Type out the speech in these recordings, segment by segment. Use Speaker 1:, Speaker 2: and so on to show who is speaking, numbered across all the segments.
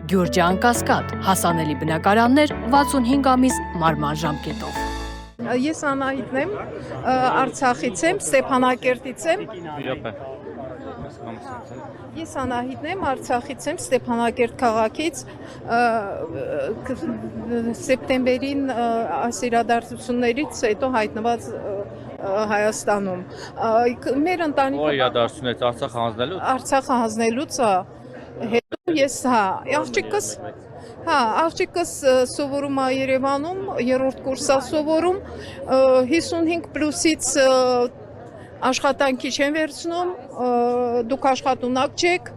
Speaker 1: Գյուրջան Կասկադ, հասանելի բնակարաններ 65 ամիս մարման ժամկետով։
Speaker 2: Ես Անահիտն եմ, Արցախից եմ, Ստեփանակերտից եմ։ Ես Անահիտն եմ, Արցախից եմ, Ստեփանակերտ քաղաքից, սեպտեմբերին այս իրադարձություններից հետո հայտնված Հայաստանում։ Մեր ընտանիքը
Speaker 3: Ո՞ր իրադարձություններից Արցախ հանձնելուց։
Speaker 2: Արցախը հանձնելուց հետո ես աղջիկս սովորում է Երևանում, 3-րդ կուրս է սովորում, 55+-ից աշխատանքի չեն վերցնում, դուք աշխատունակ չեք։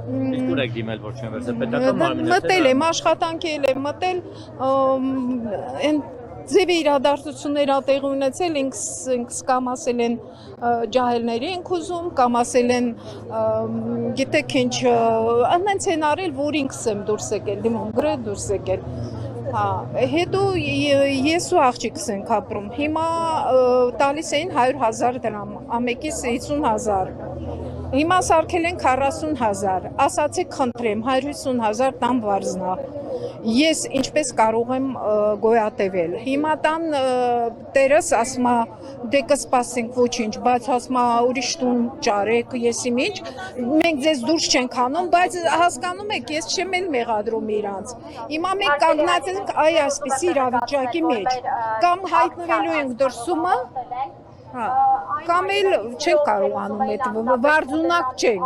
Speaker 3: Իսկ ուր եք դիմել, որ չեն վերցել, պետական մարմիններ։
Speaker 2: Մտել եմ, աշխատանքի եմ մտել, այն ձևի իրադարձությունները տեղի ունեցել, ինքս կամ ասել են ջահելների ենք ուզում, կամ ասել են գիտեք ինչ, այնց են արել, որ ինքս եմ դուրս եկել, դիմոնգրե դուրս եկել։ Հետո ես ու աղջիկս ենք ապրում, հիմա տալիս էին 100,000 դրամ, ամեկիս 50,000, հիմա սարքել են 40,000, ասացեք խնդրեմ, 150,000 տան վարձնա, ես ինչպես կարող եմ գոյատևել, հիմա տան տերս ասում է դե կսպասենք ոչինչ, բայց ասում է ուրիշ տուն ճարեք, եսի ինչ, մենք ձեզ դուրս չենք անում, բայց հասկանում եք, ես չեմ էլ մեղադրում իրանց, հիմա մենք կանգնած ենք այ այսպիսի իրավիճակի մեջ, կամ հայտնվելու ենք դրսումը, կամ էլ չենք կարողանում այդ վարձունակ չենք,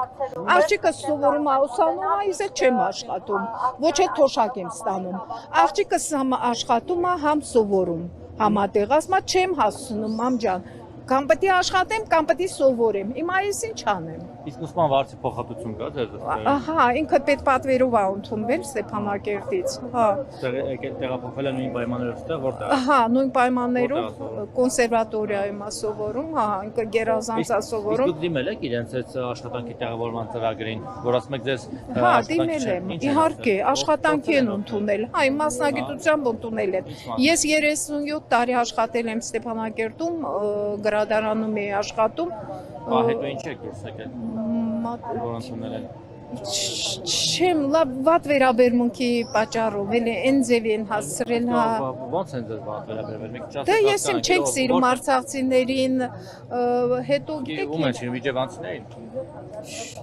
Speaker 2: աղջիկս սովորում է ուսանում է, ես չեմ աշխատում, ոչ էլ թոշակ եմ ստանում, աղջիկս համ աշխատում է, համ սովորում, համատեղ, ասում է չեմ հասցնում, մամ ջան, կամ պետք է աշխատեմ, կամ պետք է սովորեմ, հիմա ես ինչ անեմ։
Speaker 3: Իսկ ուսման վարձի փոխհատուցում կա ձեր դեպքում։
Speaker 2: Ահա, ինքը պետպատվերով է ընդունվել Ստեփանակերտից,
Speaker 3: Տեղափոխվել է նույն պայմաններով ստեղ, որտեղ։
Speaker 2: Ահա, նույն պայմաններով կոնսերվատորիայում է սովորում, ինքը գերազանց է սովորում։
Speaker 3: Իսկ դուք դիմել եք իրենց այդ աշխատանքի տեղավորման ծրագրին, որ ասում եք ձեզ
Speaker 2: դիմել եմ, իհարկե, աշխատանքի են ընդունել, իմ մասնագիտությամբ ընդունել են։ Ես 37 տարի աշխատել եմ Ստեփանակերտում, գրադարանում էի աշխատում։
Speaker 3: Հետո ինչ եք դուրս եկել, որ ընդունել են։
Speaker 2: Չեմ, վատ վերաբերմունքի պատճառով, էլի այն ձևի են հասցրել,
Speaker 3: Ոնց են ձեզ վատ վերաբերվել, մի քիչ
Speaker 2: Դե ես իմ չենք սիրում արցախցիներին, հետո գիտեք
Speaker 3: ում են սիրում իջևանցիներին։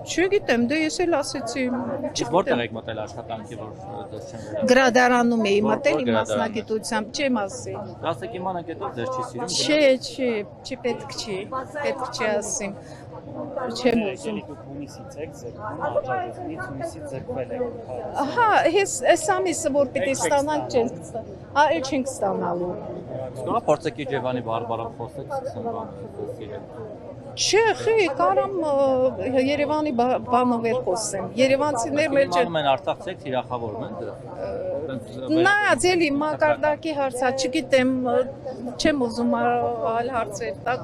Speaker 2: Չգիտեմ, դե ես էլ ասեցի,
Speaker 3: Որտեղ եք մտել աշխատանքի, որ ձեզ չեն վերաբերել։
Speaker 2: գրադարանում էի մտել իմ մասնագիտությամբ, չեմ ասի։
Speaker 3: Ասեք իմանանք հետո ձեզ չի սիրում։
Speaker 2: Չի, պետք չի ասիմ, չեմ ուզում։ Ահա, ես ամիսը, որ պիտի ստանանք, չենք ստանալու։
Speaker 3: Սկսում փորձեք Իջևանի բարբարով խոսեք, սկսում բան։
Speaker 2: Չէ, կարամ Երևանի բանով էլ խոսեմ, երևանցիներ մեր չէ։
Speaker 3: Իմանում են արցախցիք թիրախավորում են դրան։
Speaker 2: Նայած էլի մակարդակի հարցա, չգիտեմ, չեմ ուզում այլ հարցեր տակ